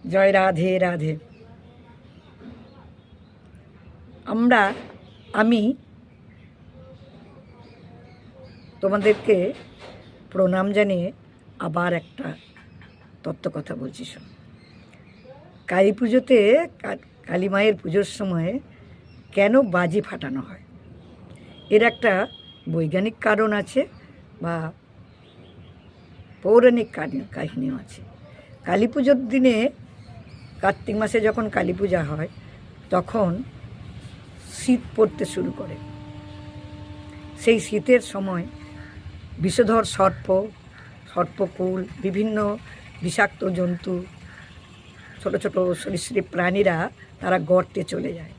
জয় রাধে রাধে। আমি তোমাদেরকে প্রণাম জানিয়ে আবার একটা তত্ত্ব কথা বলছি। শোন, কালী পুজোতে, কালী মায়ের পুজোর সময় কেন বাজি ফাটানো হয়, এর একটা বৈজ্ঞানিক কারণ আছে বা পৌরাণিক কাহিনীও আছে। কালী পুজোর দিনে, কার্তিক মাসে যখন কালী পূজা হয়, তখন শীত পড়তে শুরু করে। সেই শীতের সময় বিষধর সর্পকুল, বিভিন্ন বিষাক্ত জন্তু, ছোট ছোট সরীসৃপ প্রাণীরা তারা গর্তে চলে যায়।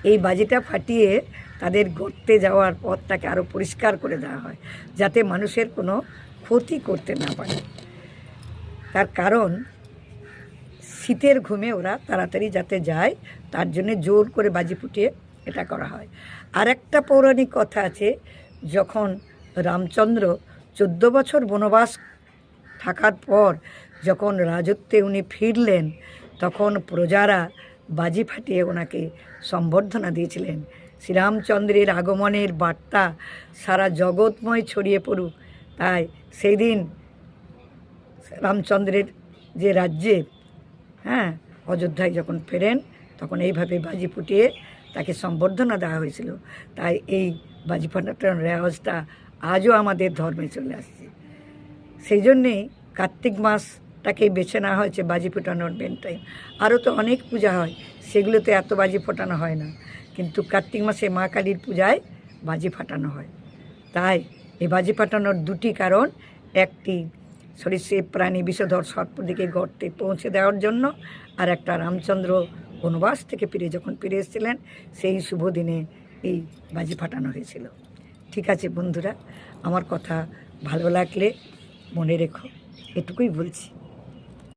এই বাজিটা ফাটিয়ে তাদের গর্তে যাওয়ার পথটাকে আরও পরিষ্কার করে দেওয়া হয়, যাতে মানুষের কোনো ক্ষতি করতে না পারে। তার কারণ শীতের ঘুমে ওরা তাড়াতাড়ি যাতে যায়, তার জন্যে জোর করে বাজি ফুটিয়ে এটা করা হয়। আর একটা পৌরাণিক কথা আছে, যখন রামচন্দ্র 14 বছর বনবাস থাকার পর যখন রাজত্বে উনি ফিরলেন, তখন প্রজারা বাজি ফাটিয়ে ওনাকে সম্বর্ধনা দিয়েছিলেন। শ্রীরামচন্দ্রের আগমনের বার্তা সারা জগৎময় ছড়িয়ে পড়ুক, তাই সেই দিন রামচন্দ্রের যে রাজ্যে, অযোধ্যায় যখন ফেরেন, তখন এইভাবে বাজি ফুটিয়ে তাকে সম্বর্ধনা দেওয়া হয়েছিল। তাই এই বাজি ফাটানোর রেওয়াজটা আজও আমাদের ধর্মে চলে আসছে। সেই জন্যেই কার্তিক মাসটাকেই বেছে নেওয়া হয়েছে বাজি ফোটানোর মেন টাইম। আরও তো অনেক পূজা হয়, সেগুলোতে এত বাজি ফোটানো হয় না, কিন্তু কার্তিক মাসে মা কালীর পূজায় বাজি ফাটানো হয়। তাই এই বাজি ফাটানোর দুটি কারণ, একটি সরীসৃপ প্রাণী বিষধর সর্পদিকে গর্তে পৌঁছে দেওয়ার জন্য, আর একটা রামচন্দ্র বনবাস থেকে যখন ফিরে এসেছিলেন, সেই শুভ দিনে এই বাজি ফাটানো হয়েছিল। ঠিক আছে বন্ধুরা, আমার কথা ভালো লাগলে মনে রেখো, এটুকুই বলছি।